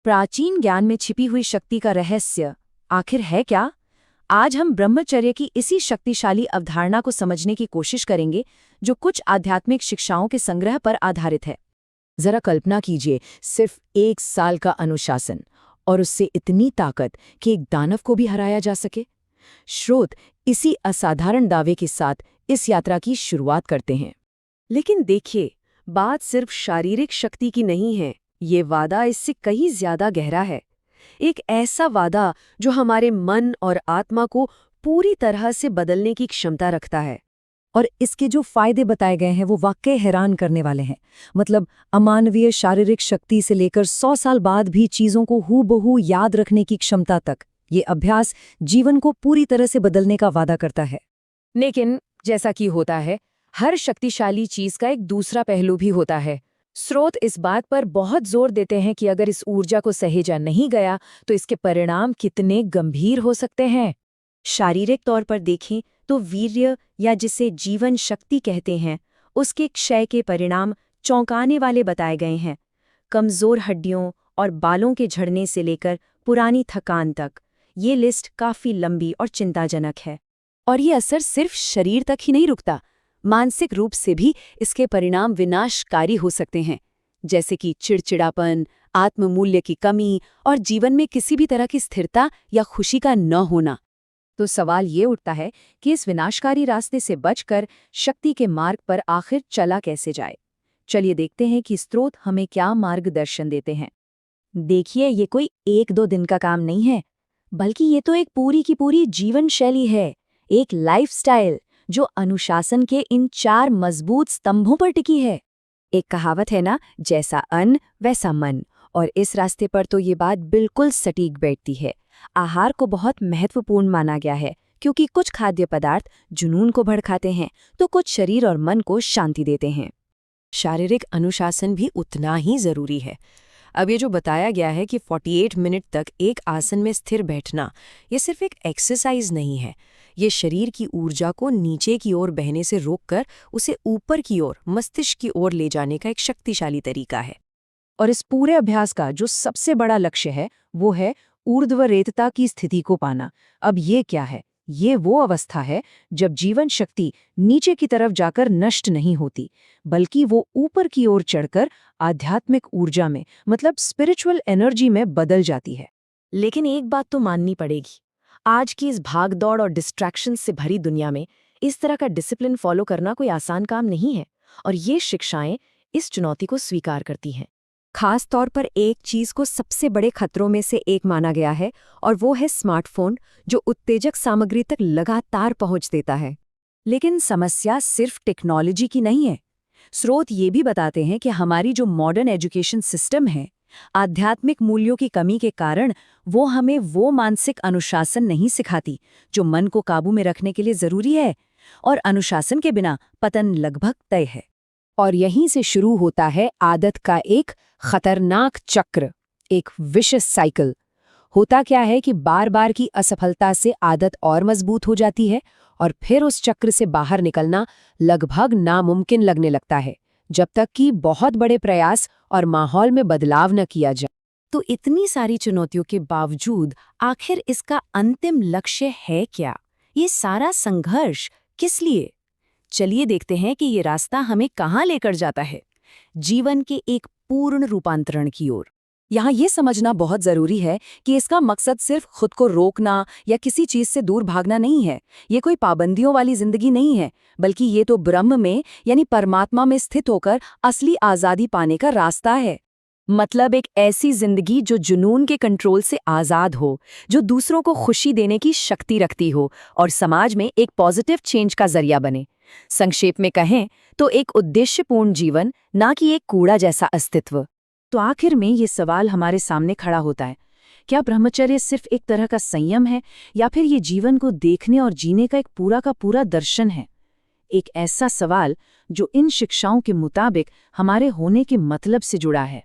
प्राचीन ज्ञान में छिपी हुई शक्ति का रहस्य आखिर है क्या? आज हम ब्रह्मचर्य की इसी शक्तिशाली अवधारणा को समझने की कोशिश करेंगे, जो कुछ आध्यात्मिक शिक्षाओं के संग्रह पर आधारित है। जरा कल्पना कीजिए, सिर्फ 1 साल का अनुशासन और उससे इतनी ताकत कि एक दानव को भी हराया जा सके। श्रोत इसी असाधारण दावे के साथ इस यात्रा की शुरुआत करते हैं। लेकिन देखिए, बात सिर्फ शारीरिक शक्ति की नहीं है। ये वादा इससे कहीं ज्यादा गहरा है। एक ऐसा वादा जो हमारे मन और आत्मा को पूरी तरह से बदलने की क्षमता रखता है। और इसके जो फायदे बताए गए हैं वो वाकई हैरान करने वाले हैं। मतलब अमानवीय शारीरिक शक्ति से लेकर 100 साल बाद भी चीज़ों को हूबहू याद रखने की क्षमता तक, ये अभ्यास जीवन को पूरी तरह से बदलने का वादा करता है। लेकिन जैसा कि होता है, हर शक्तिशाली चीज का एक दूसरा पहलू भी होता है। स्रोत इस बात पर बहुत जोर देते हैं कि अगर इस ऊर्जा को सहेजा नहीं गया तो इसके परिणाम कितने गंभीर हो सकते हैं। शारीरिक तौर पर देखें तो वीर्य, या जिसे जीवन शक्ति कहते हैं, उसके क्षय के परिणाम चौंकाने वाले बताए गए हैं। कमजोर हड्डियों और बालों के झड़ने से लेकर पुरानी थकान तक, ये लिस्ट काफी लंबी और चिंताजनक है। और ये असर सिर्फ शरीर तक ही नहीं रुकता, मानसिक रूप से भी इसके परिणाम विनाशकारी हो सकते हैं, जैसे कि चिड़चिड़ापन, आत्ममूल्य की कमी और जीवन में किसी भी तरह की स्थिरता या खुशी का न होना। तो सवाल ये उठता है कि इस विनाशकारी रास्ते से बचकर शक्ति के मार्ग पर आखिर चला कैसे जाए। चलिए देखते हैं कि स्रोत हमें क्या मार्गदर्शन देते हैं। देखिए, ये कोई 1-2 दिन का काम नहीं है, बल्कि ये तो एक पूरी की पूरी जीवन शैली है, एक लाइफस्टाइल जो अनुशासन के इन 4 मजबूत स्तंभों पर टिकी है। एक कहावत है ना, जैसा अन्न वैसा मन, और इस रास्ते पर तो ये बात बिल्कुल सटीक बैठती है। आहार को बहुत महत्वपूर्ण माना गया है, क्योंकि कुछ खाद्य पदार्थ जुनून को भड़काते हैं तो कुछ शरीर और मन को शांति देते हैं। शारीरिक अनुशासन भी उतना ही जरूरी है। अब ये जो बताया गया है कि 48 मिनट तक एक आसन में स्थिर बैठना, ये सिर्फ एक एक्सरसाइज नहीं है। ये शरीर की ऊर्जा को नीचे की ओर बहने से रोककर उसे ऊपर की ओर, मस्तिष्क की ओर ले जाने का एक शक्तिशाली तरीका है। और इस पूरे अभ्यास का जो सबसे बड़ा लक्ष्य है वो है ऊर्ध्वरेतता की स्थिति को पाना। अब ये क्या है? ये वो अवस्था है जब जीवन शक्ति नीचे की तरफ जाकर नष्ट नहीं होती, बल्कि वो ऊपर की ओर चढ़कर आध्यात्मिक ऊर्जा में, मतलब स्पिरिचुअल एनर्जी में बदल जाती है। लेकिन एक बात तो माननी पड़ेगी, आज की इस भागदौड़ और डिस्ट्रैक्शन से भरी दुनिया में इस तरह का डिसिप्लिन फॉलो करना कोई आसान काम नहीं है, और ये शिक्षाएं इस चुनौती को स्वीकार करती हैं। खास तौर पर एक चीज को सबसे बड़े खतरों में से एक माना गया है, और वो है स्मार्टफोन, जो उत्तेजक सामग्री तक लगातार पहुंच देता है। लेकिन समस्या सिर्फ टेक्नोलॉजी की नहीं है। स्रोत ये भी बताते हैं कि हमारी जो मॉडर्न एजुकेशन सिस्टम है, आध्यात्मिक मूल्यों की कमी के कारण वो हमें वो मानसिक अनुशासन नहीं सिखाती जो मन को काबू में रखने के लिए जरूरी है, और अनुशासन के बिना पतन लगभग तय है। और यहीं से शुरू होता है आदत का एक खतरनाक चक्र, एक विशेष साइकिल। होता क्या है कि बार बार की असफलता से आदत और मजबूत हो जाती है, और फिर उस चक्र से बाहर निकलना लगभग नामुमकिन लगने लगता है, जब तक कि बहुत बड़े प्रयास और माहौल में बदलाव न किया जाए। तो इतनी सारी चुनौतियों के बावजूद आखिर इसका अंतिम लक्ष्य है क्या? ये सारा संघर्ष किस लिए? चलिए देखते हैं कि ये रास्ता हमें कहाँ लेकर जाता है। जीवन के एक पूर्ण रूपांतरण की ओर। यहाँ ये समझना बहुत जरूरी है कि इसका मकसद सिर्फ खुद को रोकना या किसी चीज से दूर भागना नहीं है। ये कोई पाबंदियों वाली जिंदगी नहीं है, बल्कि ये तो ब्रह्म में, यानी परमात्मा में स्थित होकर असली आजादी पाने का रास्ता है। मतलब एक ऐसी जिंदगी जो जुनून के कंट्रोल से आजाद हो, जो दूसरों को खुशी देने की शक्ति रखती हो और समाज में एक पॉजिटिव चेंज का जरिया बने। संक्षेप में कहें तो एक उद्देश्यपूर्ण जीवन, ना कि एक कूड़ा जैसा अस्तित्व। तो आखिर में ये सवाल हमारे सामने खड़ा होता है, क्या ब्रह्मचर्य सिर्फ एक तरह का संयम है, या फिर ये जीवन को देखने और जीने का एक पूरा का पूरा दर्शन है? एक ऐसा सवाल जो इन शिक्षाओं के मुताबिक हमारे होने के मतलब से जुड़ा है।